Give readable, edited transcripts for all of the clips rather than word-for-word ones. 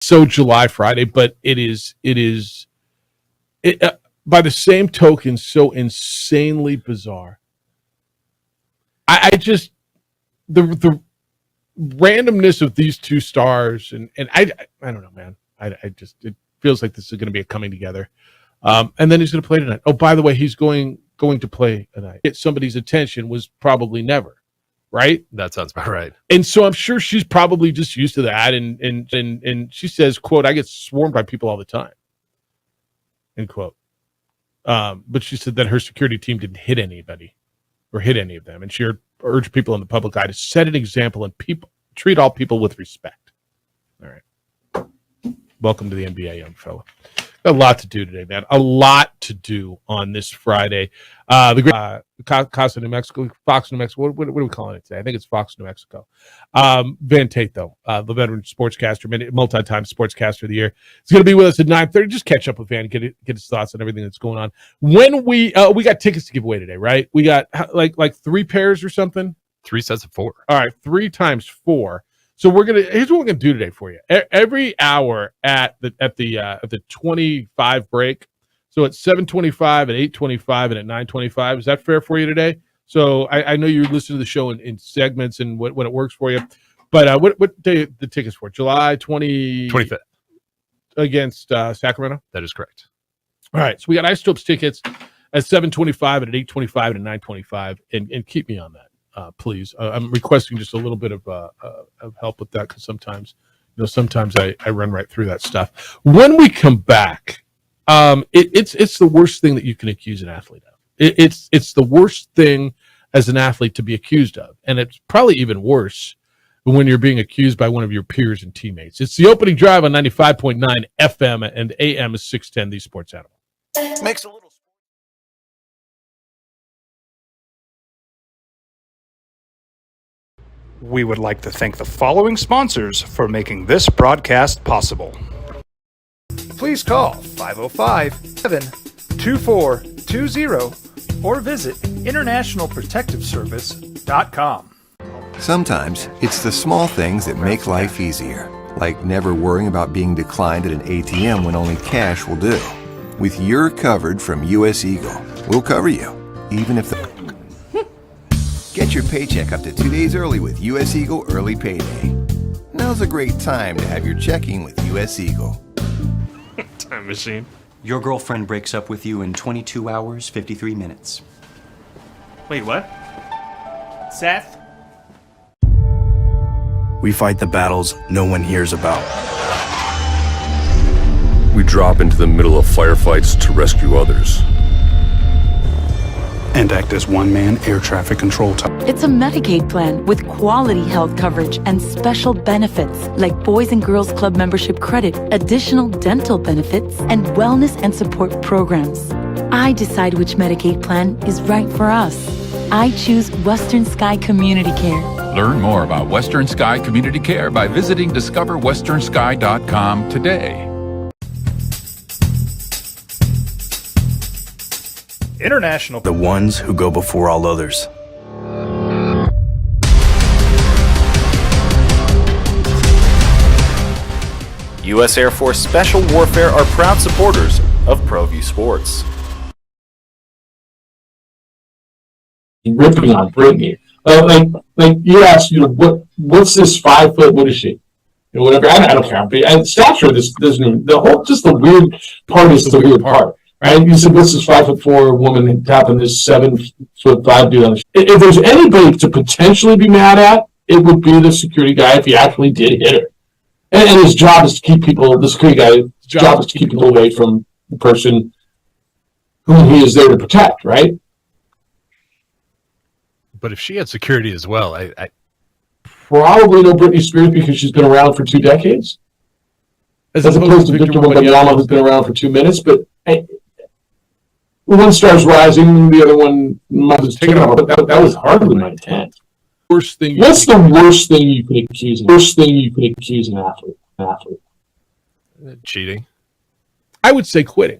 so July Friday, but it by the same token, so insanely bizarre. I just the randomness of these two stars, and I don't know, man. I just, it feels like this is going to be a coming together. And then he's going to play tonight. Oh, by the way, he's going to play tonight. Get somebody's attention was probably never, right? That sounds about right. And so I'm sure she's probably just used to that. And she says, quote, "I get swarmed by people all the time," end quote. But she said that her security team didn't hit anybody or hit any of them. And she urged people in the public eye to set an example and treat all people with respect. All right. Welcome to the NBA, young fella. Got a lot to do today, man. A lot to do on this Friday. The great Casa New Mexico, Fox New Mexico. What are we calling it today? I think it's Fox New Mexico. Van Tate, though, the veteran sportscaster, multi-time sportscaster of the year, is going to be with us at 9:30. Just catch up with Van, get his thoughts on everything that's going on. When we got tickets to give away today, right? We got like 3 pairs or something. 3 sets of 4. All right, 3 times 4. So here's what we're gonna do today for you. Every hour at the 25 break. So at 7:25, at 8:25, and at 9:25. Is that fair for you today? So I know you listen to the show in segments and when it works for you. But what day the tickets for? July 25th against Sacramento. That is correct. All right. So we got Isotopes tickets at 7:25, and at 8:25, and at 9:25, and keep me on that. Please. I'm requesting just a little bit of help with that because sometimes I run right through that stuff. When we come back, it's the worst thing that you can accuse an athlete of. It's the worst thing as an athlete to be accused of, and it's probably even worse when you're being accused by one of your peers and teammates. It's the opening drive on 95.9 FM and AM is 610, the Sports Animal. Makes a little. We would like to thank the following sponsors for making this broadcast possible. Please call 505-72420 or visit internationalprotectiveservice.com. Sometimes it's the small things that make life easier, like never worrying about being declined at an ATM when only cash will do. With your covered from US Eagle, we'll cover you, even if the... Get your paycheck up to 2 days early with US Eagle Early Payday. Now's a great time to have your checking with US Eagle. Time machine. Your girlfriend breaks up with you in 22 hours, 53 minutes. Wait, what? Seth? We fight the battles no one hears about. We drop into the middle of firefights to rescue others. And act as one-man air traffic control tower. It's a Medicaid plan with quality health coverage and special benefits like Boys and Girls Club membership credit, additional dental benefits, and wellness and support programs. I decide which Medicaid plan is right for us. I choose Western Sky Community Care. Learn more about Western Sky Community Care by visiting discoverwesternsky.com today. International. The ones who go before all others. U.S. Air Force Special Warfare are proud supporters of ProView Sports. Ripping on Brittany. Like you asked, what's this 5 foot? What is she? Whatever. I don't care. And stature. This doesn't. The weird part is the weird part. Right? You said this is 5'4" woman tapping this 7'5" dude on the. If there's anybody to potentially be mad at, it would be the security guy if he actually did hit her. And his job is to keep people. The security guy's job is to keep people away from the person who he is there to protect. Right? But if she had security as well, I probably no Britney Spears because she's been around for 2 decades, as opposed to Victor Wembanyama who's been around for 2 minutes. But one star's rising, the other one is taking off. But that was hardly my intent. What's the worst thing you could accuse? An athlete? Cheating. I would say quitting.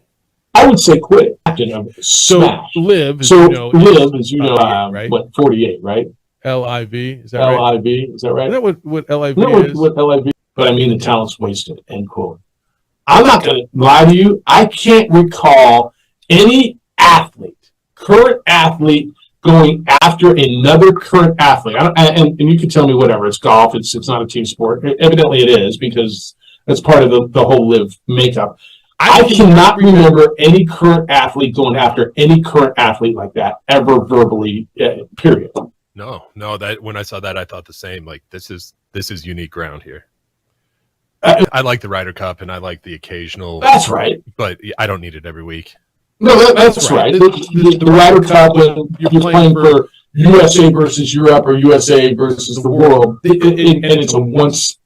So Liv, as you know, right? What 48, right? LIV, is that right? LIV, is that right? Isn't that what LIV no, is? What LIV? but I mean the talent's wasted, end quote. I'm not going to lie to you. I can't recall any athlete, current athlete, going after another current athlete. And you can tell me whatever. It's golf. It's not a team sport. Evidently it is, because that's part of the whole live makeup. I cannot remember any current athlete going after any current athlete like that ever verbally, period. No, that when I saw that, I thought the same. Like, this is unique ground here. I like the Ryder Cup and I like the occasional. That's right. But I don't need it every week. No, that's right. The Ryder Cup, and you're playing for USA versus Europe or USA versus the world, and it's a once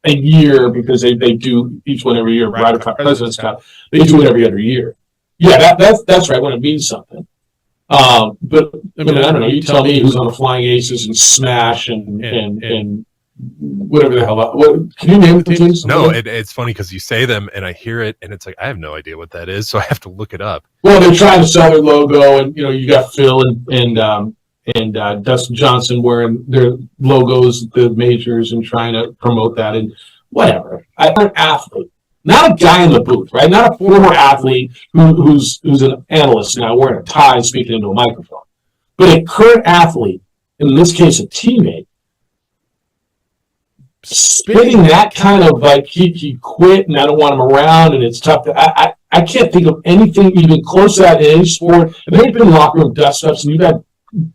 a year, because they do each one every year. Ryder Cup, President's Cup, they do it every other year. Yeah, that's right, when it means something. But I mean, I don't know. You tell me who's on the Flying Aces and Smash and whatever the hell. Can you name the teams? No, it's funny because you say them and I hear it and it's like I have no idea what that is, so I have to look it up. Well, they're trying to sell their logo, and you got Phil and Dustin Johnson wearing their logos at the majors and trying to promote that, and whatever. I'm an athlete, not a guy in the booth, right? Not a former athlete who's an analyst now wearing a tie speaking into a microphone, but a current athlete, in this case a teammate, spitting that kind of like he quit and I don't want him around and it's tough to, I can't think of anything even close to that in any sport. And there's been locker room dust ups, and you've had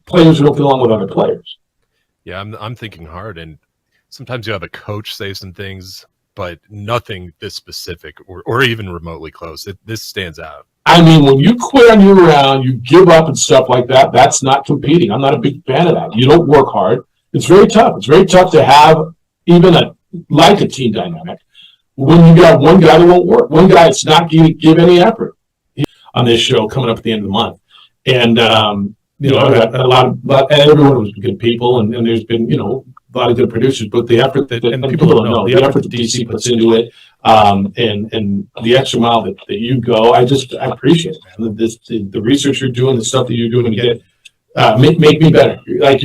players who don't get along with other players. Yeah, I'm thinking hard, and sometimes you have a coach say some things, but nothing this specific or even remotely close. This stands out. I mean, when you quit on your round, you give up and stuff like that, that's not competing. I'm not a big fan of that. You don't work hard. It's very tough. It's very tough to have even a team dynamic when you got one guy that won't work, one guy that's not going to give any effort on this show coming up at the end of the month. And, a lot of everyone was good people, and there's been, a lot of good producers, but the effort that people don't know, the effort that DC puts into it, and the extra mile that you go, I appreciate it, man. The research you're doing, the stuff that you're doing to get, make me better. Like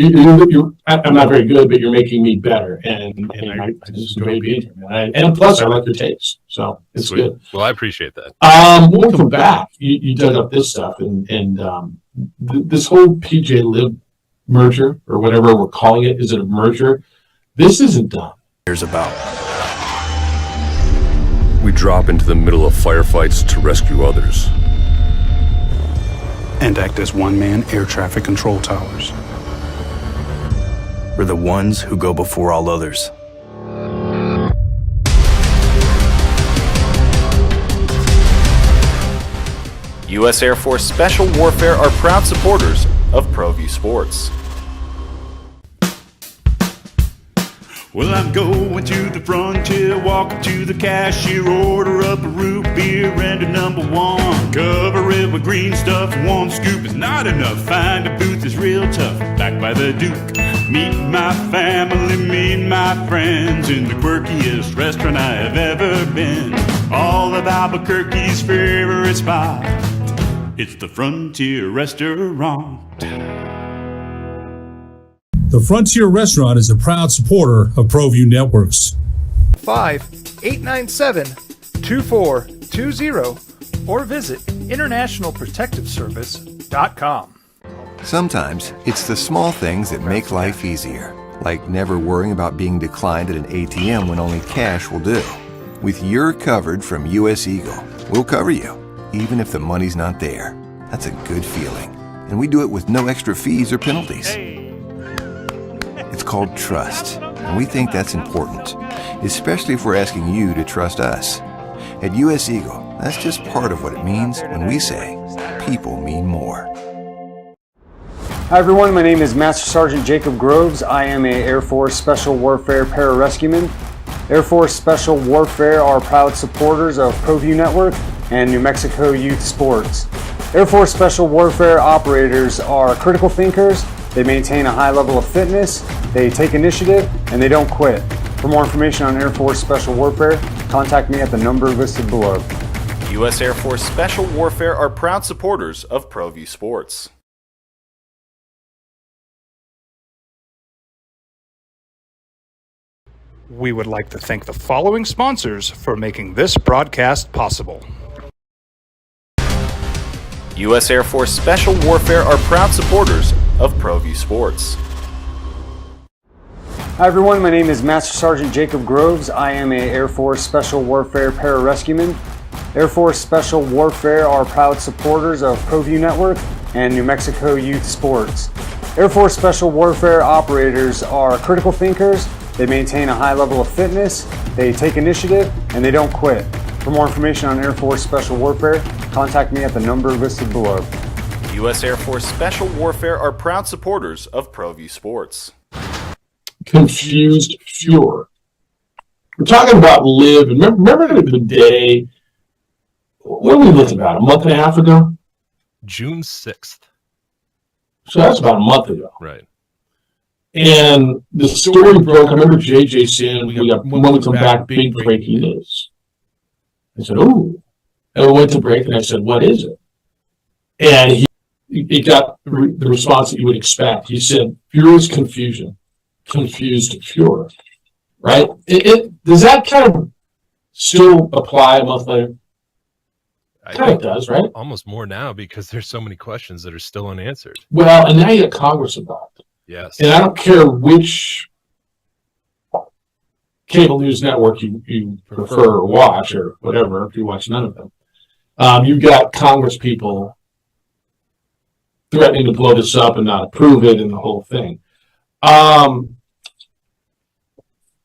I'm not very good, but you're making me better, and I just enjoy being here, man. And plus, I like your takes, so it's Sweet. good. Well, I appreciate that. When we come back, you dug up this stuff, and this whole PJ Live merger, or whatever we're calling it, is it a merger? This isn't done. Here's about. We drop into the middle of firefights to rescue others. And act as one-man air traffic control towers. We're the ones who go before all others. U.S. Air Force Special Warfare are proud supporters of ProView Sports. Well, I'm going to the frontier, walking to the cashier, order up a root beer and a number one. Cover it with green stuff, one scoop is not enough. Find a booth is real tough, backed by the Duke. Meet my family, meet my friends in the quirkiest restaurant I have ever been. All of Albuquerque's favorite spot, it's the Frontier Restaurant. The Frontier Restaurant is a proud supporter of ProView Networks. 5-897-2420 or visit internationalprotectiveservice.com. Sometimes it's the small things that make life easier, like never worrying about being declined at an ATM when only cash will do. With You're Covered from US Eagle, we'll cover you, even if the money's not there. That's a good feeling. And we do it with no extra fees or penalties. It's called trust, and we think that's important, especially if we're asking you to trust us. At US Eagle, that's just part of what it means when we say people mean more. Hi everyone, my name is Master Sergeant Jacob Groves. I am an Air Force Special Warfare Pararescueman. Air Force Special Warfare are proud supporters of ProView Network and New Mexico Youth Sports. Air Force Special Warfare operators are critical thinkers. They maintain a high level of fitness, they take initiative, and they don't quit. For more information on Air Force Special Warfare, contact me at the number listed below. U.S. Air Force Special Warfare are proud supporters of ProView Sports. We would like to thank the following sponsors for making this broadcast possible. U.S. Air Force Special Warfare are proud supporters of ProView Sports. Hi everyone, my name is Master Sergeant Jacob Groves. I am a Air Force Special Warfare pararescueman. Air Force Special Warfare are proud supporters of ProView Network and New Mexico Youth Sports. Air Force Special Warfare operators are critical thinkers. They maintain a high level of fitness, they take initiative, and they don't quit. For more information on Air Force Special Warfare, contact me at the number listed below. U.S. Air Force Special Warfare are proud supporters of ProView Sports. Confused Fuhrer. We're talking about Liv. Remember the day, what did we live about, a month and a half ago? June 6th. So that's about a month ago. Right. And the story broke. I remember JJ saying, when we come back, big breaking news. I said, ooh. And we went to break, and I said, what is it? And he got the response that you would expect. He said, Fuhrer's confusion. Confused Fuhrer. Right? Does that kind of still apply a month later? Kind of does, right? Almost more now because there's so many questions that are still unanswered. Well, and now you get Congress involved. Yes. And I don't care which cable news network you prefer or watch or whatever, if you watch none of them. You've got Congress people threatening to blow this up and not approve it and the whole thing.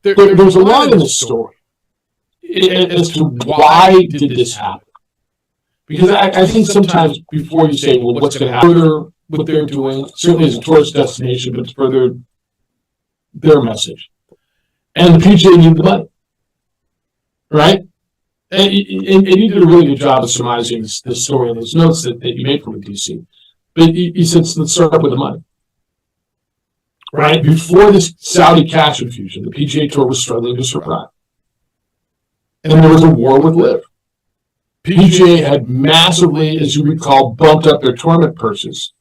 There's a lot in the story as to why did this happen. Because I think sometimes before you say, well, what's going to happen, what they're doing, certainly is a tourist destination, but it's further their message. And the PGA needed the money. Right? And you did a really good job of surmising this story in those notes that you made from the DC. But he said, let's start up with the money. Right? Before this Saudi cash infusion, the PGA Tour was struggling to survive. And there was a war with LIV. PGA had massively, as you recall, bumped up their tournament purses.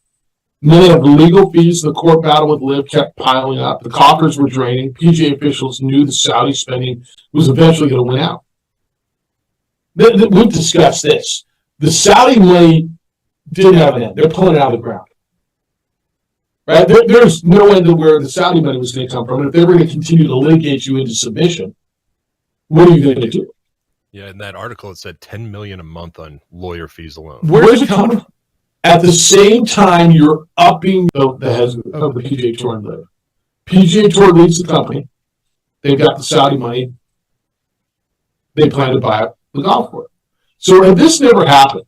And then they had the legal fees. The court battle with LIV kept piling up. The coffers were draining. PGA officials knew the Saudi spending was eventually going to win out. We've discussed this. The Saudi money didn't have an end. They're pulling it out of the ground. Right? There's no end to where the Saudi money was going to come from. And if they were going to continue to litigate you into submission, what are you going to do? Yeah, in that article it said $10 million a month on lawyer fees alone. Where's it coming from? At the same time, you're upping the heads of the PGA Tour and LIV. PGA Tour leads the company. They've got the Saudi money. They plan to buy up the golf course. So if this never happened,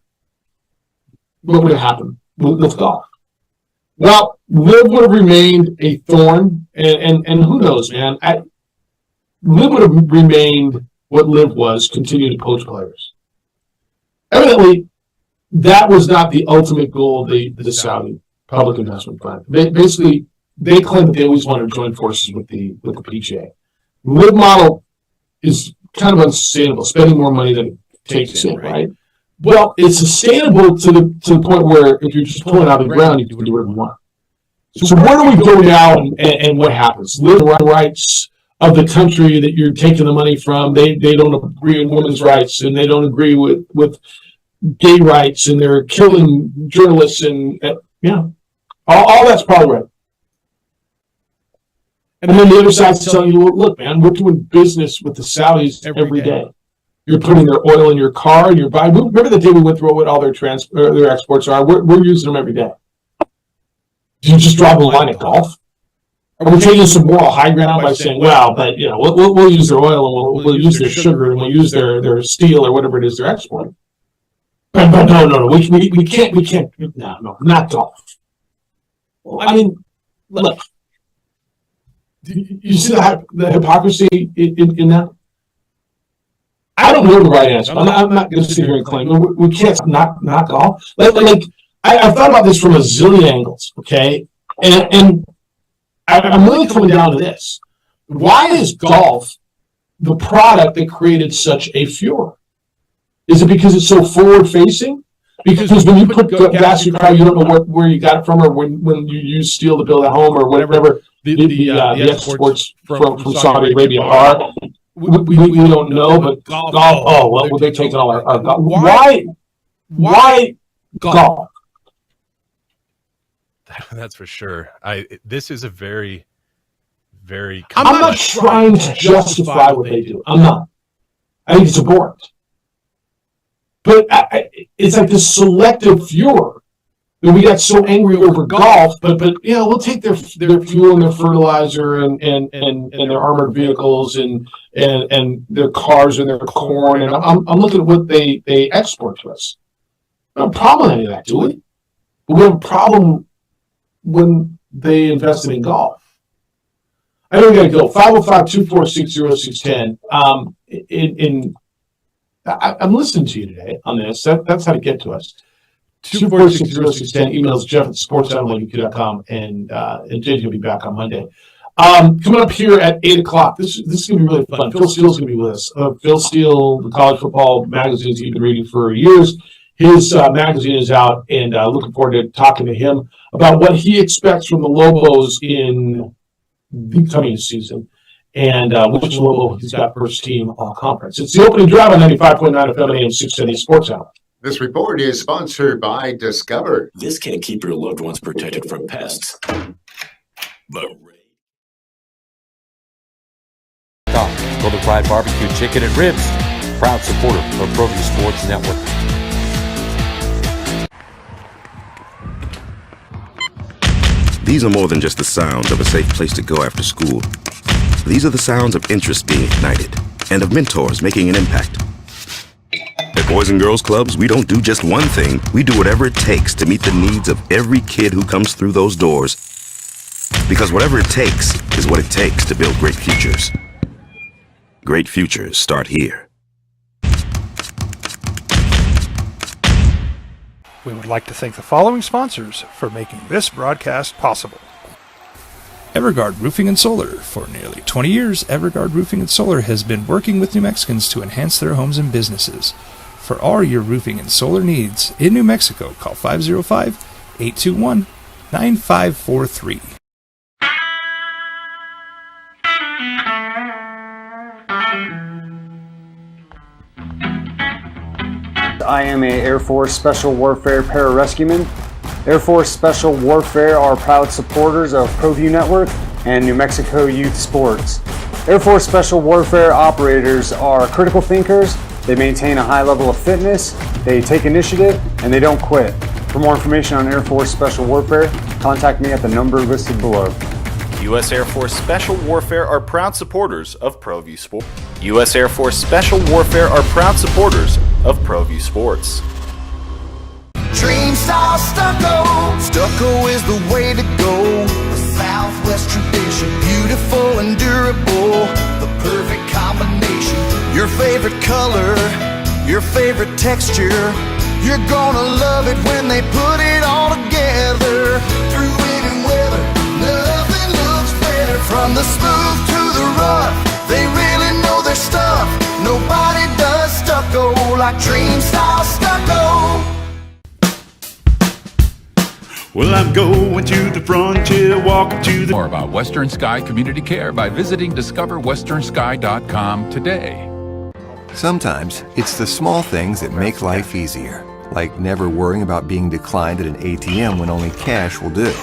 what would have happened with golf? Well, LIV would have remained a thorn, and who knows, man? LIV would have remained what LIV was, continue to poach players. Evidently, that was not the ultimate goal of the Saudi public investment fund. They claimed that they always wanted to join forces with the PGA. The LIV model is kind of unsustainable, spending more money than it takes in, right? Well, it's sustainable to the point where if you're just pulling it out of the ground, you can do whatever you want. So where do we go now and what happens? LIV rights of the country that you're taking the money from, they don't agree with women's rights, and they don't agree with gay rights, and they're killing journalists, and all that's probably right. And then the other side's telling you, look, man, we're doing business with the Saudis every day. You're putting their oil in your car, and you're buying. Remember the day we went through what all their exports are? We're using them every day. Do you just draw the line at golf? Are we taking some moral high ground by saying, well, but we'll use their oil, and we'll use their sugar, and we'll use their steel or whatever it is they're exporting? But no, we can't. No, not golf. I mean, look, you see the hypocrisy in that? I don't know the right answer. I'm not going to sit here and claim we can't knock golf. Like I've thought about this from a zillion angles, okay? And I'm really coming down to this. Why is golf the product that created such a furor? Is it because it's so forward-facing? Because when you put gas in your car, you don't know where you got it from, or when you use steel to build a home or whatever. the exports from Saudi Arabia are. We don't know, but golf. Oh, well, they're taking all our golf. Why golf? That's for sure. This is a very, very. I'm not trying to justify what they do. I'm not. I think it's abhorrent. But it's like this selective furor that we got so angry over golf. But yeah, we'll take their fuel and their fertilizer and their armored vehicles and their cars and their corn. And I'm looking at what they export to us. We don't have a problem with any of that, do we? But we have a problem when they invested in golf. I know we got to go. 505-246-0610. I'm listening to you today on this. That's how to get to us. 246-0610. Emails Jeff@sportsanalytics.com, and JJ will be back on Monday. Coming up here at 8 o'clock. This is going to be really fun. Phil Steele's going to be with us. Phil Steele, the college football magazines he's been reading for years. His magazine is out, and looking forward to talking to him about what he expects from the Lobos in the coming season, and which Lobo he's got first team all conference. It's the opening drive on 95.9 FM and AM 670 Sports Hour. This report is sponsored by Discover. This can't keep your loved ones protected from pests. But Golden Pride Barbecue Chicken and Ribs, proud supporter of ProView Sports Network. These are more than just the sounds of a safe place to go after school. These are the sounds of interest being ignited and of mentors making an impact. At Boys and Girls Clubs, we don't do just one thing. We do whatever it takes to meet the needs of every kid who comes through those doors. Because whatever it takes is what it takes to build great futures. Great futures start here. We would like to thank the following sponsors for making this broadcast possible. Everguard Roofing and Solar. For nearly 20 years, Everguard Roofing and Solar has been working with New Mexicans to enhance their homes and businesses. For all your roofing and solar needs in New Mexico, call 505-821-9543. I am a Air Force Special Warfare pararescueman. Air Force Special Warfare are proud supporters of ProView Network and New Mexico Youth Sports. Air Force Special Warfare operators are critical thinkers. They maintain a high level of fitness, they take initiative, and they don't quit. For more information on Air Force Special Warfare, contact me at the number listed below. U.S. Air Force Special Warfare are proud supporters of ProView Sports. U.S. Air Force Special Warfare are proud supporters of ProView Sports. Dream style stucco. Stucco is the way to go. The Southwest tradition, beautiful and durable. The perfect combination. Your favorite color, your favorite texture. You're gonna love it when they put it all together. Through any weather, nothing looks better. From the smooth to the rough, they really know their stuff. Nobody does stucco like Dream Style Stucco. Well, I'm going to the frontier, walking to the... More about Western Sky Community Care by visiting discoverwesternsky.com today. Sometimes it's the small things that make life easier, like never worrying about being declined at an ATM when only cash will do.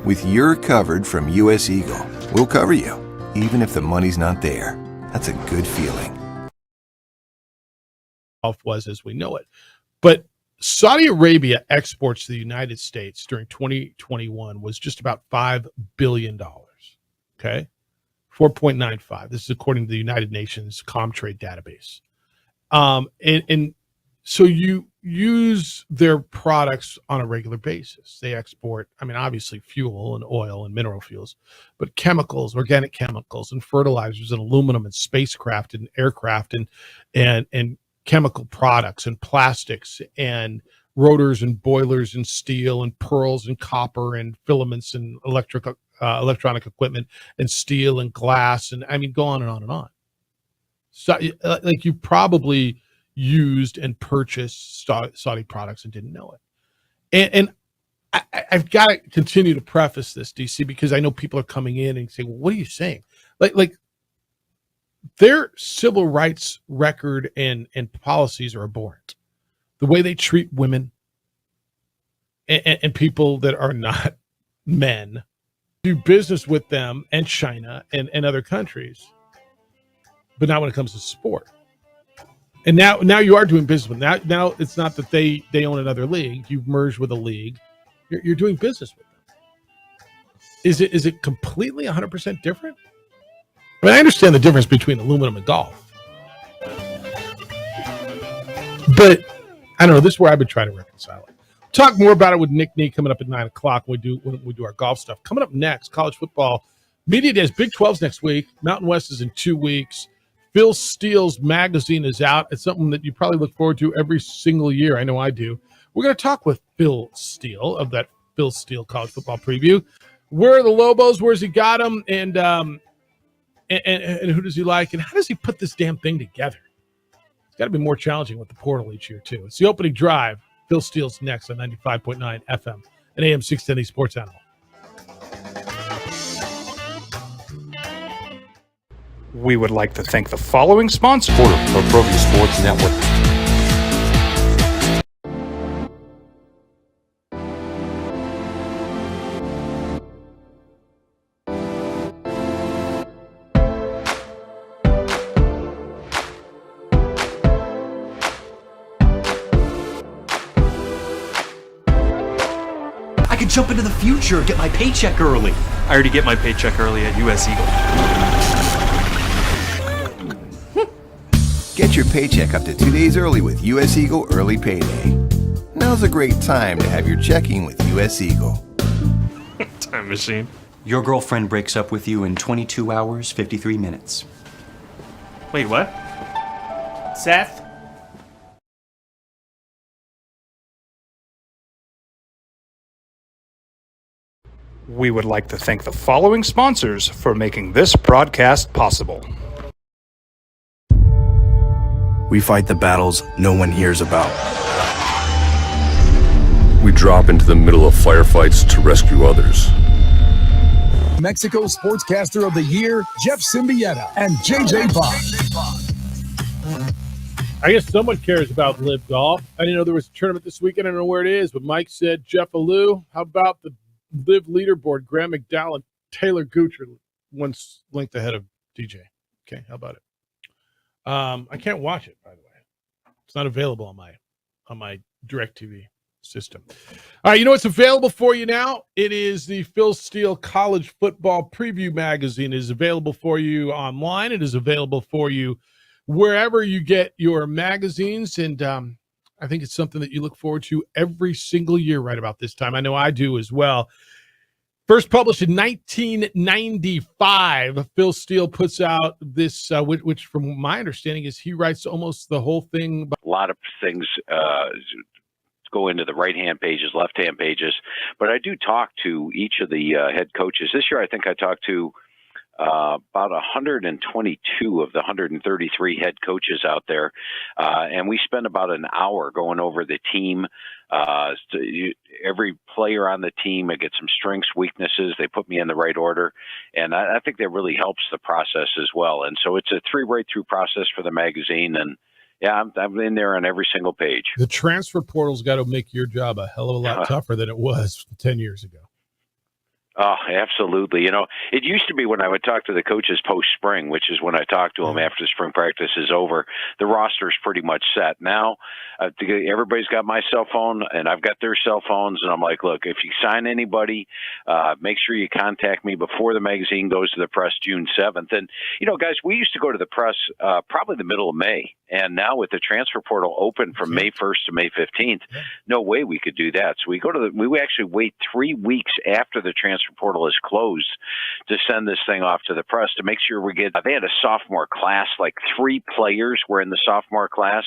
With You're Covered from U.S. Eagle, we'll cover you, even if the money's not there. That's a good feeling. Was as we know it. But Saudi Arabia exports to the United States during 2021 was just about $5 billion. Okay. 4.95. This is according to the United Nations Comtrade database. And so you use their products on a regular basis. They export, I mean, obviously fuel and oil and mineral fuels, but chemicals, organic chemicals and fertilizers and aluminum and spacecraft and aircraft and chemical products and plastics and rotors and boilers and steel and pearls and copper and filaments and electronic equipment and steel and glass. And I mean, go on and on and on. So like you probably used and purchased Saudi products and didn't know it. And I've got to continue to preface this, DC, because I know people are coming in and saying, well, what are you saying? Like their civil rights record and policies are abhorrent. The way they treat women and people that are not men, do business with them and China and other countries, but not when it comes to sport. And now you are doing business with them. Now it's not that they own another league. You've merged with a league. You're doing business with them. Is it completely 100% different? I mean, I understand the difference between aluminum and golf, but I don't know. This is where I've been trying to reconcile it. Talk more about it with Nick Nee coming up at 9:00 when we do our golf stuff. Coming up next, college football media days. Big 12's next week. Mountain West is in 2 weeks. Phil Steele's magazine is out. It's something that you probably look forward to every single year. I know I do. We're going to talk with Phil Steele of that Phil Steele college football preview. Where are the Lobos? Where's he got them? And who does he like? And how does he put this damn thing together? It's got to be more challenging with the portal each year, too. It's the opening drive. Phil Steele's next on 95.9 FM and AM 610 Sports Animal. We would like to thank the following sponsor of ProView Sports Network. I could jump into the future, get my paycheck early. I already get my paycheck early at US Eagle. Get your paycheck up to 2 days early with US Eagle Early Payday. Now's a great time to have your checking with US Eagle. Time machine. Your girlfriend breaks up with you in 22 hours, 53 minutes. Wait, what? Seth? We would like to thank the following sponsors for making this broadcast possible. We fight the battles no one hears about. We drop into the middle of firefights to rescue others. Mexico Sportscaster of the Year, Jeff Symbieta and JJ Bond. I guess someone cares about Live Golf. I didn't know there was a tournament this weekend. I don't know where it is, but Mike said Jeff Alou. How about the Live leaderboard? Graham McDowell and Taylor Gooch are one length ahead of DJ. Okay, how about it? I can't watch it, by the way. It's not available on my DirecTV system. All right, you know what's available for you now? It is the Phil Steele College Football Preview Magazine. It is available for you online. It is available for you wherever you get your magazines, and I think it's something that you look forward to every single year right about this time. I know I do as well. First published in 1995, Phil Steele puts out this, which from my understanding is he writes almost the whole thing. A lot of things go into the right-hand pages, left-hand pages, but I do talk to each of the head coaches. This year I think I talked to about 122 of the 133 head coaches out there, and we spend about an hour going over the team. Every player on the team, I get some strengths, weaknesses. They put me in the right order, and I think that really helps the process as well. And so it's a 3 right-through process for the magazine, and yeah, I'm in there on every single page. The transfer portal's got to make your job a hell of a lot tougher than it was 10 years ago. Oh, absolutely. You know, it used to be when I would talk to the coaches post-spring, which is when I talk to them after spring practice is over, the roster's pretty much set. Now, everybody's got my cell phone, and I've got their cell phones, and I'm like, look, if you sign anybody, make sure you contact me before the magazine goes to the press June 7th. And, you know, guys, we used to go to the press probably the middle of May, and now with the transfer portal open from May 1st to May 15th, no way we could do that. So we actually wait 3 weeks after the transfer portal is closed to send this thing off to the press to make sure we get. They had a sophomore class, like 3 players were in the sophomore class,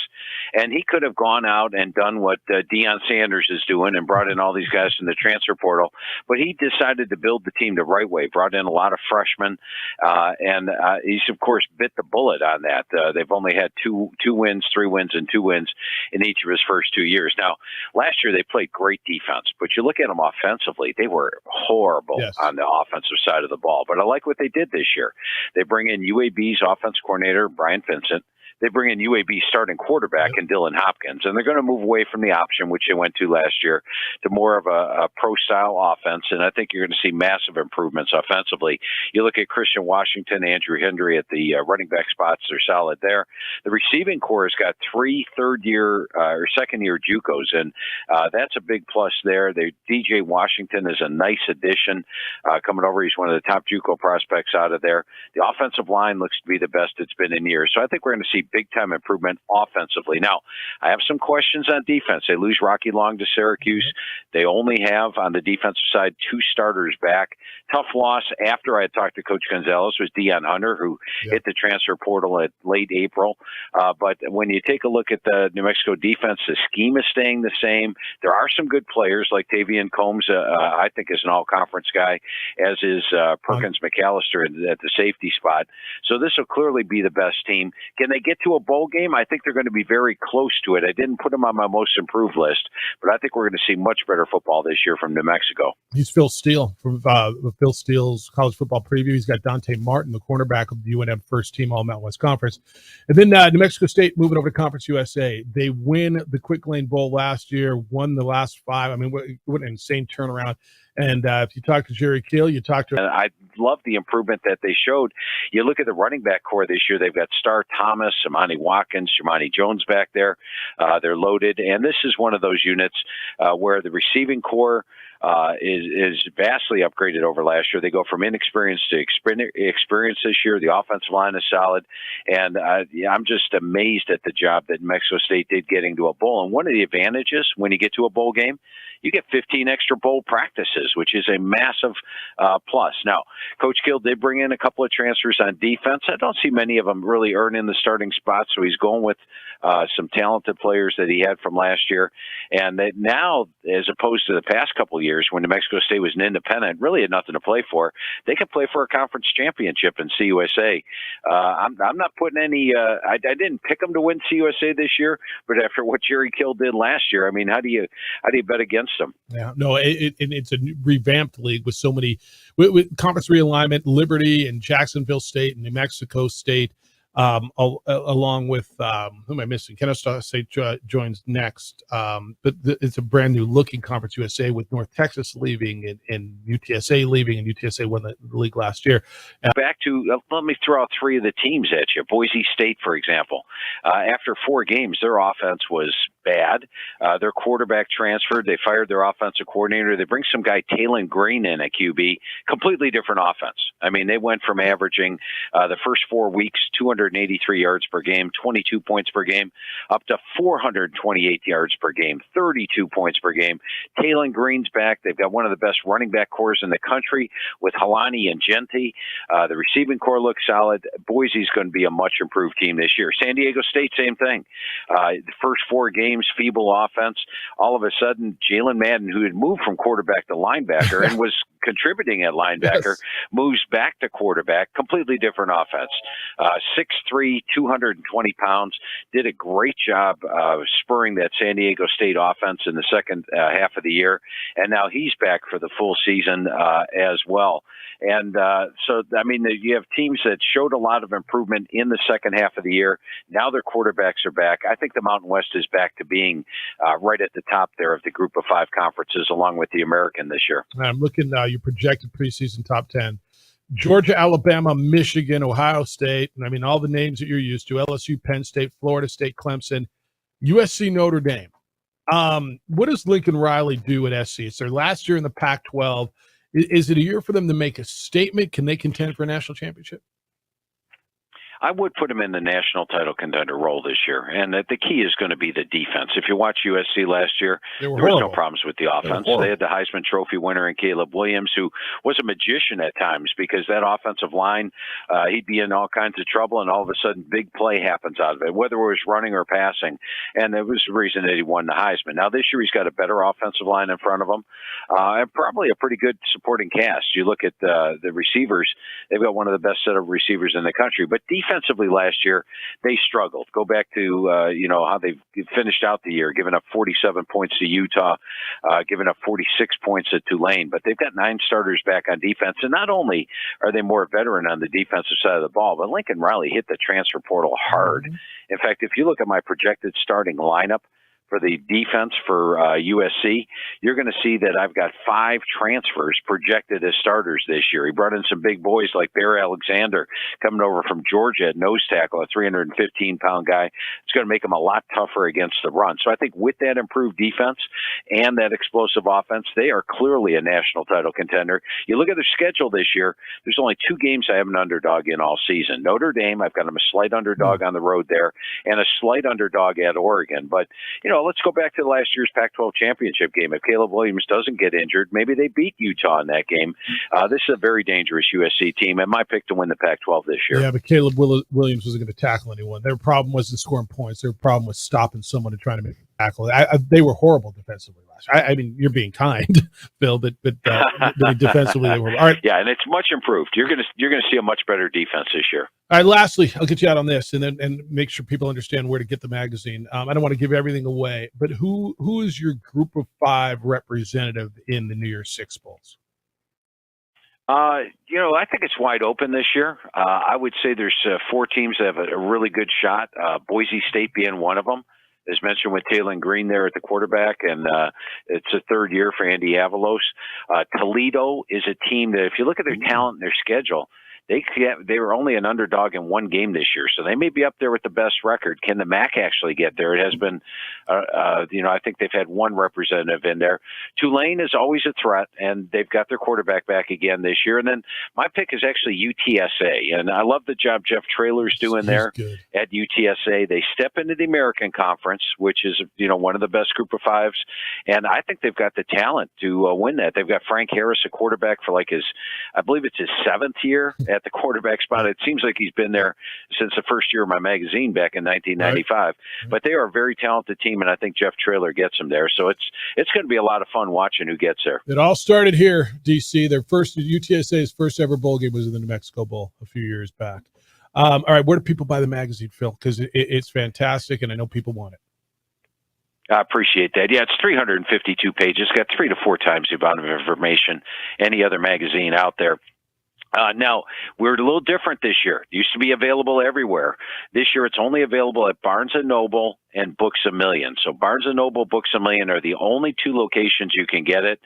And he could have gone out and done what Deion Sanders is doing and brought in all these guys from the transfer portal. But he decided to build the team the right way, brought in a lot of freshmen, and he's, of course, bit the bullet on that. They've only had two wins, 3 wins, and 2 wins in each of his first 2 years. Now, last year they played great defense, but you look at them offensively, they were horrible on the offensive side of the ball. But I like what they did this year. They bring in UAB's offense coordinator, Brian Vincent. They bring in UAB's starting quarterback in Dylan Hopkins, and they're going to move away from the option, which they went to last year, to more of a pro-style offense, and I think you're going to see massive improvements offensively. You look at Christian Washington, Andrew Hendry at the running back spots, they're solid there. The receiving core has got 3 third-year or second-year JUCOs, and that's a big plus there. DJ Washington is a nice addition coming over. He's one of the top JUCO prospects out of there. The offensive line looks to be the best it's been in years, so I think we're going to see big-time improvement offensively. Now, I have some questions on defense. They lose Rocky Long to Syracuse. They only have, on the defensive side, 2 starters back. Tough loss after I had talked to Coach Gonzalez was Deion Hunter, who hit the transfer portal at late April. But when you take a look at the New Mexico defense, the scheme is staying the same. There are some good players like Tavian Combs, I think is an all-conference guy, as is Perkins McAllister at the safety spot. So this will clearly be the best team. Can they get to a bowl game? I think they're going to be very close to it. I didn't put them on my most improved list, but I think we're going to see much better football this year from New Mexico. He's Phil Steele from Phil Steele's college football preview. He's got Dante Martin, the cornerback of the UNM first team All Mountain West Conference. And then New Mexico State moving over to Conference USA. They win the Quick Lane Bowl last year, won the last 5. I mean, what an insane turnaround. And if you talk to Jerry Keel, you talk to... I love the improvement that they showed. You look at the running back core this year, they've got Star Thomas, Samani Watkins, Shamani Jones back there. They're loaded. And this is one of those units where the receiving core is vastly upgraded over last year. They go from inexperienced to experience this year. The offensive line is solid. And I'm just amazed at the job that New Mexico State did getting to a bowl. And one of the advantages when you get to a bowl game, you get 15 extra bowl practices, which is a massive plus. Now, Coach Gill did bring in a couple of transfers on defense. I don't see many of them really earning the starting spot, so he's going with some talented players that he had from last year. And that now, as opposed to the past couple of years when New Mexico State was an independent, really had nothing to play for, they could play for a conference championship in CUSA. I'm not putting any I didn't pick them to win CUSA this year, but after what Jerry Kill did last year, I mean, how do you bet against them? Yeah, no, it's a revamped league with so many with conference realignment, Liberty and Jacksonville State and New Mexico State, along with who am I missing? Kennesaw State joins next, but it's a brand new looking Conference USA with North Texas leaving and UTSA leaving, and UTSA won the league last year. Back to let me throw out 3 of the teams at you. Boise State, for example, after 4 games, their offense was bad. Their quarterback transferred. They fired their offensive coordinator. They bring some guy, Talon Green, in at QB. Completely different offense. I mean, they went from averaging the first 4 weeks 283 yards per game, 22 points per game, up to 428 yards per game, 32 points per game. Talon Green's back. They've got one of the best running back cores in the country with Halani and Genti. The receiving core looks solid. Boise's going to be a much improved team this year. San Diego State, same thing. The first 4 games, feeble offense. All of a sudden, Jalen Madden, who had moved from quarterback to linebacker and was contributing at linebacker, moves back to quarterback. Completely different offense. 6'3", 220 pounds. Did a great job spurring that San Diego State offense in the second half of the year. And now he's back for the full season as well. And so, I mean, you have teams that showed a lot of improvement in the second half of the year. Now their quarterbacks are back. I think the Mountain West is back to being right at the top there of the group of 5 conferences, along with the American this year. I'm looking now, your projected preseason top 10. Georgia, Alabama, Michigan, Ohio State, and I mean, all the names that you're used to, LSU, Penn State, Florida State, Clemson, USC, Notre Dame. What does Lincoln Riley do at SC? It's their last year in the Pac-12. Is it a year for them to make a statement? Can they contend for a national championship? I would put them in the national title contender role this year. And the key is going to be the defense. If you watch USC last year, there was no problems with the offense. They had the Heisman Trophy winner in Caleb Williams, who was a magician at times because that offensive line, he'd be in all kinds of trouble, and all of a sudden big play happens out of it, whether it was running or passing. And that was the reason that he won the Heisman. Now, this year he's got a better offensive line in front of him, and probably a pretty good supporting cast. You look at the receivers, they've got one of the best set of receivers in the country. But defensively last year, they struggled. Go back to, how they finished out the year, giving up 47 points to Utah, giving up 46 points at Tulane. But they've got 9 starters back on defense. And not only are they more veteran on the defensive side of the ball, but Lincoln Riley hit the transfer portal hard. In fact, if you look at my projected starting lineup for the defense for USC, you're going to see that I've got 5 transfers projected as starters this year. He brought in some big boys like Bear Alexander coming over from Georgia at nose tackle, a 315-pound guy. It's going to make him a lot tougher against the run. So I think with that improved defense and that explosive offense, they are clearly a national title contender. You look at their schedule this year, there's only 2 games I have an underdog in all season. Notre Dame, I've got them a slight underdog on the road there, and a slight underdog at Oregon. But, let's go back to last year's Pac-12 championship game. If Caleb Williams doesn't get injured, maybe they beat Utah in that game. This is a very dangerous USC team, and my pick to win the Pac-12 this year. Yeah, but Caleb Williams wasn't going to tackle anyone. Their problem wasn't scoring points. Their problem was stopping someone and trying to make a tackle. They were horrible defensively last year. I mean, you're being kind, Phil, but defensively they were. All right. Yeah, and it's much improved. You're going to see a much better defense this year. All right, lastly, I'll get you out on this and make sure people understand where to get the magazine. I don't want to give everything away, but who is your group of 5 representative in the New Year's Six Bowls? I think it's wide open this year. I would say there's 4 teams that have a really good shot, Boise State being one of them. As mentioned with Taylor Green there at the quarterback, and it's a 3rd year for Andy Avalos. Toledo is a team that, if you look at their talent and their schedule, they were only an underdog in 1 game this year, so they may be up there with the best record. Can the MAC actually get there? It has been, I think they've had 1 representative in there. Tulane is always a threat, and they've got their quarterback back again this year. And then my pick is actually UTSA, and I love the job Jeff Traylor's doing there at UTSA. They step into the American Conference, which is, one of the best group of 5s, and I think they've got the talent to win that. They've got Frank Harris, a quarterback for I believe it's his 7th year at the quarterback spot. It seems like he's been there since the first year of my magazine back in 1995. Right. But they are a very talented team, and I think Jeff Traylor gets them there. So it's going to be a lot of fun watching who gets there. It all started here, DC. UTSA's first ever bowl game was in the New Mexico Bowl a few years back. All right, where do people buy the magazine, Phil? Because it's fantastic, and I know people want it. I appreciate that. Yeah, it's 352 pages. Got 3 to 4 times the amount of information any other magazine out there. Now, we're a little different this year. It used to be available everywhere. This year, it's only available at Barnes & Noble and Books A Million. So Barnes & Noble, Books A Million are the only 2 locations you can get it.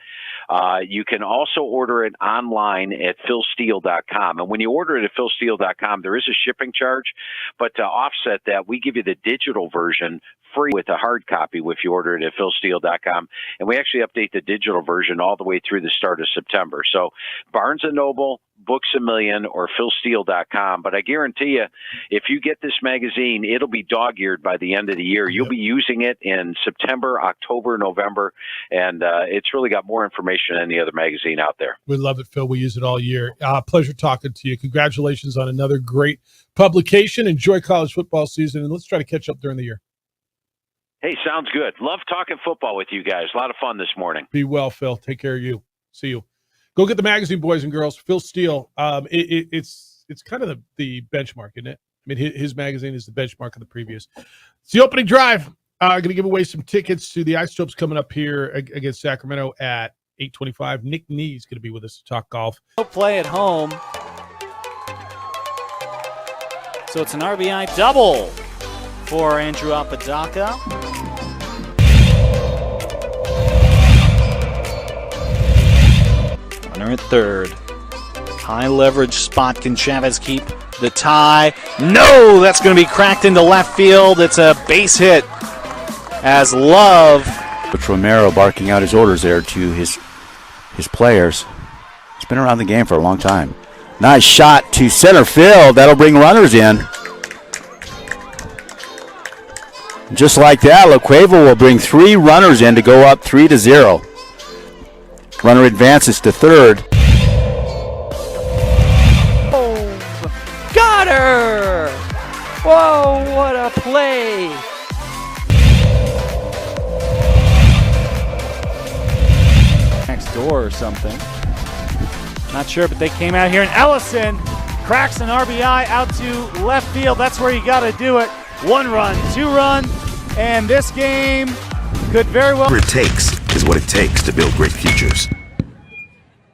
You can also order it online at philsteele.com. And when you order it at philsteele.com, there is a shipping charge. But to offset that, we give you the digital version free with a hard copy if you order it at philsteele.com. And we actually update the digital version all the way through the start of September. So Barnes & Noble, Books A Million, or philsteele.com. But I guarantee you, if you get this magazine, it'll be dog-eared by the end of the year. You'll be using it in September, October, November, and it's really got more information than any other magazine out there. We love it, Phil. We use it all year. Pleasure talking to you. Congratulations on another great publication. Enjoy college football season, and let's try to catch up during the year. Hey, sounds good. Love talking football with you guys. A lot of fun this morning. Be well, Phil. Take care of you. See you. Go get the magazine, boys and girls. Phil Steele. It's kind of the benchmark, isn't it? I mean, his magazine is the benchmark of the previous. It's the opening drive. Going to give away some tickets to the Isotopes coming up here against Sacramento at 8:25. Nick Nee is going to be with us to talk golf. Play at home. So it's an RBI double for Andrew Apodaca. Runner at third. High leverage spot. Can Chavez keep the tie? No! That's going to be cracked into left field. It's a base hit as Love. But Romero barking out his orders there to his players. He's been around the game for a long time. Nice shot to center field. That'll bring runners in. just like that, La Cueva will bring 3 runners in to go up 3-0. Runner advances to third. Got her! Whoa, what a play! Next door or something. Not sure, but they came out here, and Ellison cracks an RBI out to left field. That's where you got to do it. 1 run, 2 run, and this game could very well... Whatever it takes is what it takes to build great futures.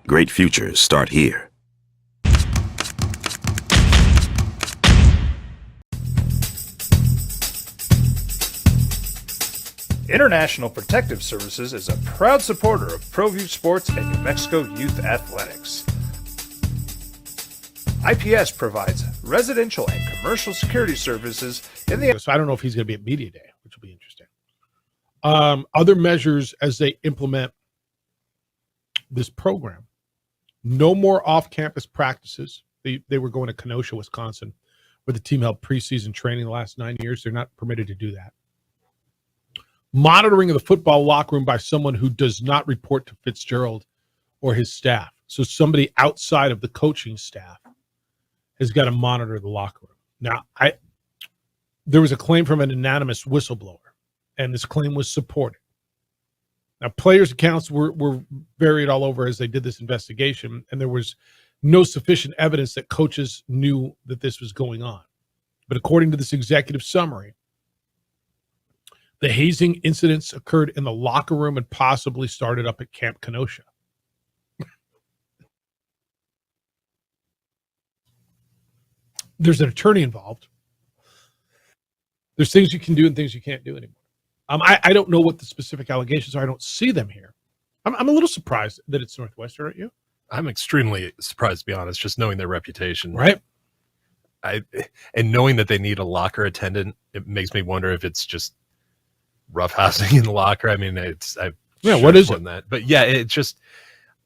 Great futures start here. International Protective Services is a proud supporter of ProView Sports and New Mexico Youth Athletics. IPS provides residential and commercial security services in the... So I don't know if he's going to be at Media Day, which will be interesting. Other measures as they implement this program. No more off-campus practices. They were going to Kenosha, Wisconsin, where the team held preseason training the last 9 years. They're not permitted to do that. Monitoring of the football locker room by someone who does not report to Fitzgerald or his staff. So somebody outside of the coaching staff has got to monitor the locker room. Now, there was a claim from an anonymous whistleblower, and this claim was supported. Now, players' accounts were buried all over as they did this investigation, and there was no sufficient evidence that coaches knew that this was going on. But according to this executive summary, the hazing incidents occurred in the locker room and possibly started up at Camp Kenosha. There's an attorney involved. There's things you can do and things you can't do anymore. I don't know what the specific allegations are. I don't see them here. I'm a little surprised that it's Northwestern, aren't you? I'm extremely surprised, to be honest, just knowing their reputation. Right. And knowing that they need a locker attendant, it makes me wonder if it's just roughhousing in the locker. I mean, what is it? That. But yeah, it's just,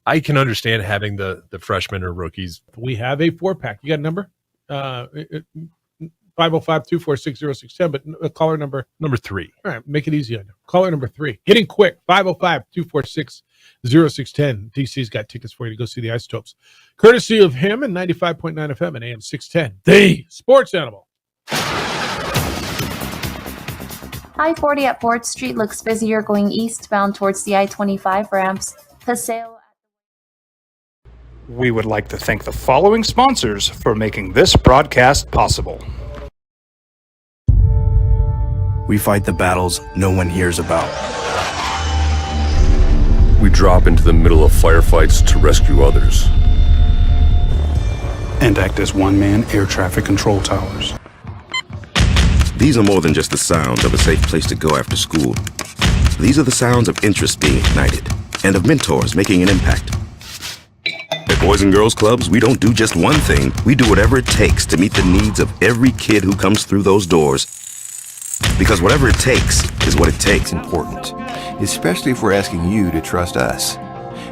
I can understand having the freshmen or rookies. We have a 4-pack. You got a number? 505-246-0610, but caller number 3. All right, make it easy on you. Caller number 3. Getting quick. 505-246-0610. DC's got tickets for you to go see the Isotopes. Courtesy of him and 95.9 FM and AM 610. The Sports Animal. I-40 at 4th Street looks busier going eastbound towards the I-25 ramps. Paseo. We would like to thank the following sponsors for making this broadcast possible. We fight the battles no one hears about. We drop into the middle of firefights to rescue others. And act as one-man air traffic control towers. These are more than just the sounds of a safe place to go after school. These are the sounds of interest being ignited and of mentors making an impact. At Boys and Girls Clubs, we don't do just one thing. We do whatever it takes to meet the needs of every kid who comes through those doors. Because whatever it takes is what it takes. Important, especially if we're asking you to trust us.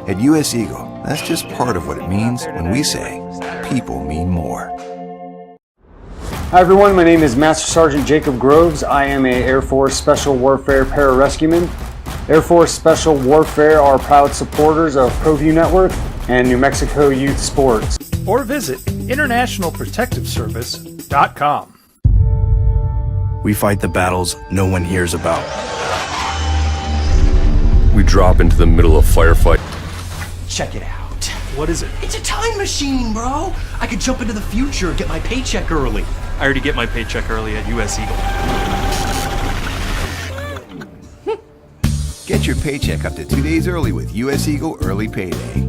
At U.S. Eagle, that's just part of what it means when we say people mean more. Hi everyone, my name is Master Sergeant Jacob Groves. I am a Air Force Special Warfare Pararescueman. Air Force Special Warfare are proud supporters of ProView Network and New Mexico Youth Sports. Or visit internationalprotectiveservice.com. We fight the battles no one hears about. We drop into the middle of firefight. Check it out. What is it? It's a time machine, bro. I could jump into the future, get my paycheck early. I already get my paycheck early at US Eagle. Get your paycheck up to 2 days early with U.S. Eagle Early Payday.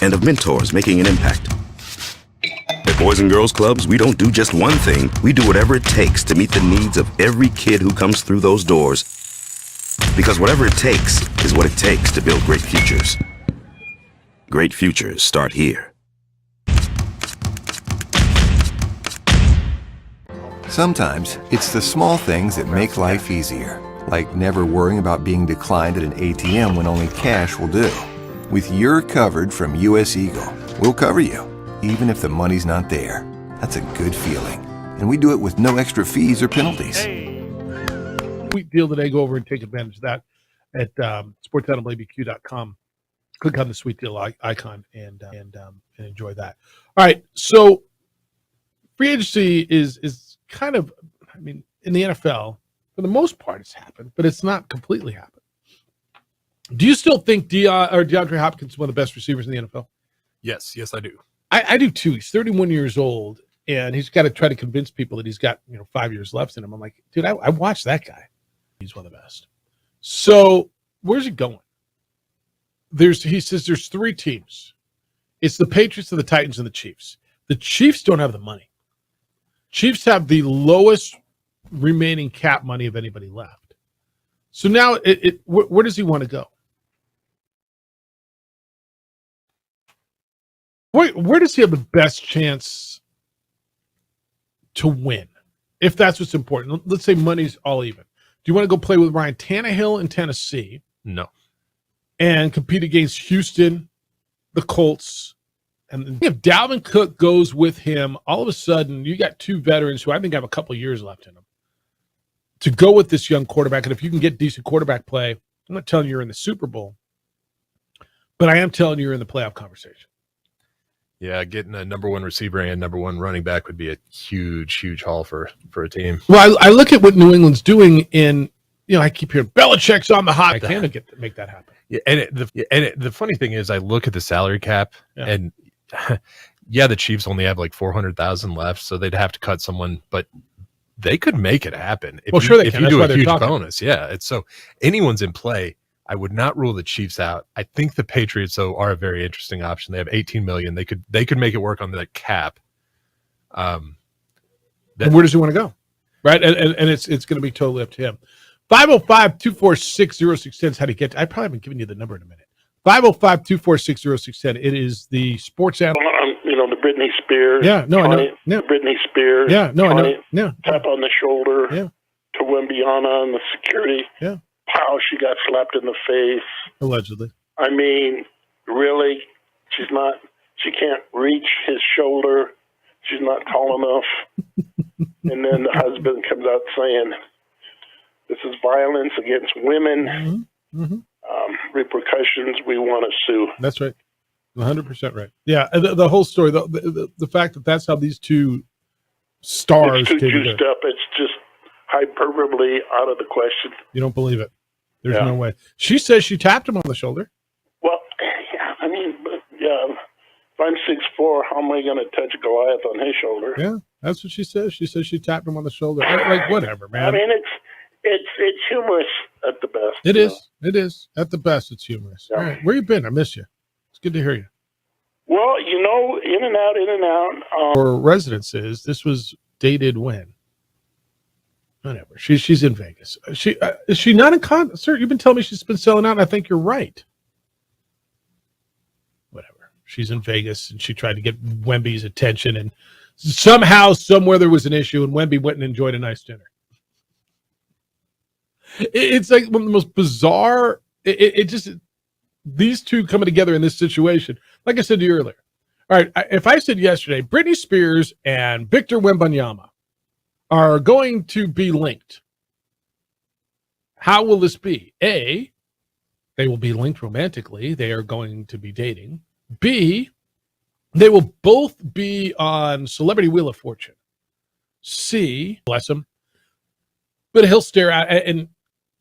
And of mentors making an impact. At Boys and Girls Clubs, we don't do just one thing. We do whatever it takes to meet the needs of every kid who comes through those doors. Because whatever it takes is what it takes to build great futures. Great futures start here. Sometimes it's the small things that make life easier, like never worrying about being declined at an ATM when only cash will do. With You're Covered from U.S. Eagle, we'll cover you, even if the money's not there. That's a good feeling. And we do it with no extra fees or penalties. sweet deal today. Go over and take advantage of that at sportsanimalabq.com. Click on the sweet deal icon and enjoy that. All right, so free agency is kind of, I mean, in the NFL, for the most part, it's happened, but it's not completely happened. Do you still think DeAndre Hopkins is one of the best receivers in the NFL? Yes, I do. I do too. He's 31 years old, and he's got to try to convince people that he's got 5 years left in him. I'm like, dude, I watched that guy. He's one of the best. So where's he going? He says there's 3 teams. It's the Patriots, the Titans, and the Chiefs. The Chiefs don't have the money. Chiefs have the lowest remaining cap money of anybody left. So now, where does he want to go? Where does he have the best chance to win? If that's what's important. Let's say money's all even. Do you want to go play with Ryan Tannehill in Tennessee? No. And compete against Houston, the Colts, and if Dalvin Cook goes with him, all of a sudden you got 2 veterans who I think have a couple years left in them to go with this young quarterback. And if you can get decent quarterback play, I'm not telling you you're in the Super Bowl, but I am telling you you're in the playoff conversation. Yeah, getting a number 1 receiver and number 1 running back would be a huge haul for a team. Well, I look at what New England's doing in, I keep hearing Belichick's on the hot. I can't make that happen. Yeah, the funny thing is, I look at the salary cap, and the Chiefs only have like 400,000 left, so they'd have to cut someone, but they could make it happen. If you do a huge bonus. Yeah, it's so anyone's in play. I would not rule the Chiefs out. I think the Patriots, though, are a very interesting option. They have $18 million. They could make it work on the cap. And where does he want to go? Right, and it's going to be totally up to him. 505-246-0610 is how to get to. I probably haven't given you the number in a minute. 505-246-0610. It is the sports animal. The Britney Spears. Yeah, no, I know. Yeah. Britney Spears. Yeah, no, I know. Yeah. Tap on the shoulder. Yeah. To Wembyana and the security. Yeah. How she got slapped in the face. Allegedly. I mean, really? She can't reach his shoulder. She's not tall enough. And then the husband comes out saying, this is violence against women. Repercussions, we want to sue. That's right. 100% right. Yeah, the whole story, the fact that that's how these 2 stars it's too juiced up. It's just hyperbole, out of the question. You don't believe it. There's no way. She says she tapped him on the shoulder. Well, I mean, if I'm 6'4", how am I going to touch Goliath on his shoulder? Yeah, that's what she says. She says she tapped him on the shoulder. Like, whatever, man. I mean, it's humorous at the best. It is. It is. At the best, it's humorous. Yeah. All right, where you been? I miss you. It's good to hear you. Well, in and out. For residences, this was dated when? Whatever. She's in Vegas. Is she not in concert? You've been telling me she's been selling out, and I think you're right. Whatever. She's in Vegas, and she tried to get Wemby's attention, and somehow, somewhere there was an issue, and Wemby went and enjoyed a nice dinner. It's like one of the most bizarre. It just these 2 coming together in this situation. Like I said to you earlier. All right, if I said yesterday, Britney Spears and Victor Wembanyama are going to be linked, how will this be? A, they will be linked romantically. They are going to be dating. B, they will both be on Celebrity Wheel of Fortune. C, bless him, but he'll stare at, and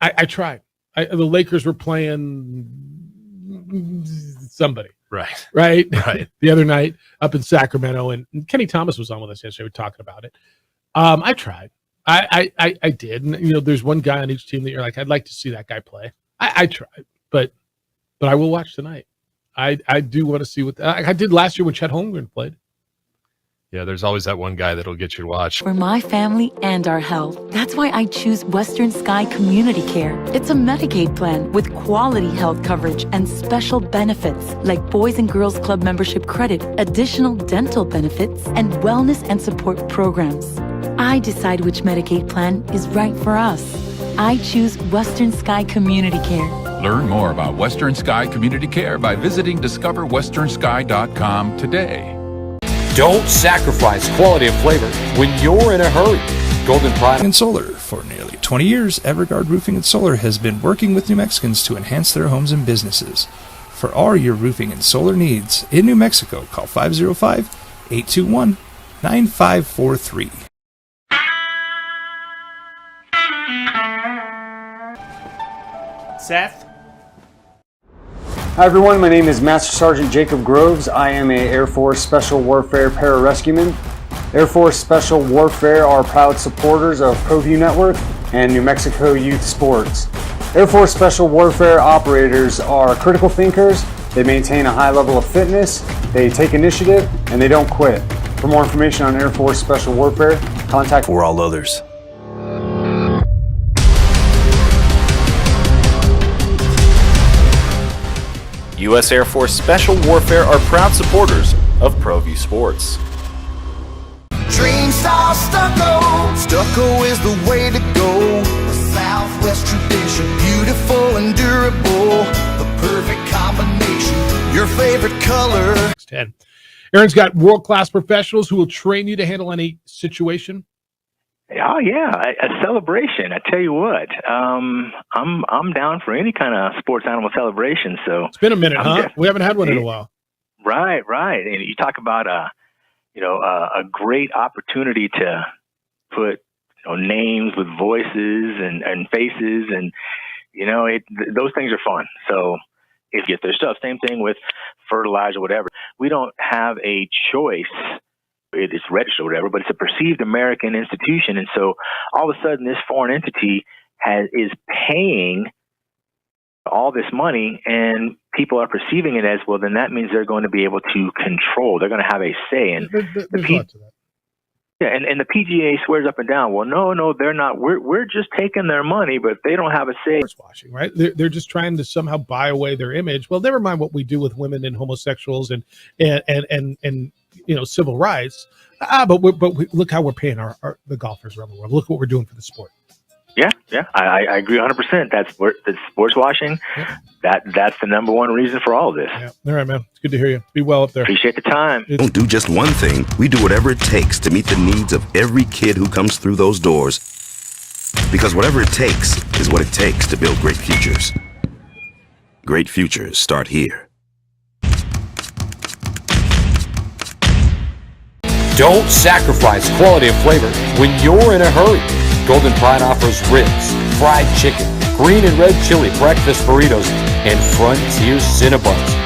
I tried. The Lakers were playing somebody. Right. The other night up in Sacramento, and Kenny Thomas was on with us yesterday. We were talking about it. I tried. I did. And, there's one guy on each team that you're like, I'd like to see that guy play. I tried, but I will watch tonight. I do want to see what I did last year when Chet Holmgren played. Yeah, there's always that one guy that'll get you to watch. For my family and our health, that's why I choose Western Sky Community Care. It's a Medicaid plan with quality health coverage and special benefits like Boys and Girls Club membership credit, additional dental benefits, and wellness and support programs. I decide which Medicaid plan is right for us. I choose Western Sky Community Care. Learn more about Western Sky Community Care by visiting discoverwesternsky.com today. Don't sacrifice quality of flavor when you're in a hurry. Golden Pride and Solar for nearly 20 years, Everguard Roofing and Solar has been working with New Mexicans to enhance their homes and businesses. For all your roofing and solar needs in New Mexico, call 505-821-9543. Seth? Hi everyone, my name is Master Sergeant Jacob Groves. I am a Air Force Special Warfare Pararescueman. Air Force Special Warfare are proud supporters of ProView Network and New Mexico Youth Sports. Air Force Special Warfare operators are critical thinkers. They maintain a high level of fitness, they take initiative, and they don't quit. For more information on Air Force Special Warfare, contact For all others. U.S. Air Force Special Warfare are proud supporters of ProView Sports. Dream style stucco. Stucco is the way to go. A Southwest tradition, beautiful and durable. The perfect combination. Your favorite color. 10. Aaron's got world-class professionals who will train you to handle any situation. Oh yeah, a celebration. I tell you what, I'm down for any kind of sports animal celebration. So it's been a minute, huh? We haven't had one in a while. Right. And you talk about a great opportunity to put names with voices and faces, and those things are fun. So if you get their stuff, same thing with fertilizer, whatever. We don't have a choice. It's registered or whatever, but it's a perceived American institution. And so all of a sudden this foreign entity is paying all this money, and people are perceiving it as, well, then that means they're going to be able to control. They're going to have a say. And the PGA swears up and down, well, no, they're not. We're just taking their money, but they don't have a say. Washing, right? They're just trying to somehow buy away their image. Well, never mind what we do with women and homosexuals and civil rights. But look how we're paying the golfers around the world. Look what we're doing for the sport. Yeah, I agree 100%. That's sports washing. Yeah. That's the number one reason for all of this. Yeah. All right, man. It's good to hear you. Be well up there. Appreciate the time. We don't do just one thing. We do whatever it takes to meet the needs of every kid who comes through those doors. Because whatever it takes is what it takes to build great futures. Great futures start here. Don't sacrifice quality and flavor when you're in a hurry. Golden Pride offers ribs, fried chicken, green and red chili breakfast burritos, and Frontier Cinnabons.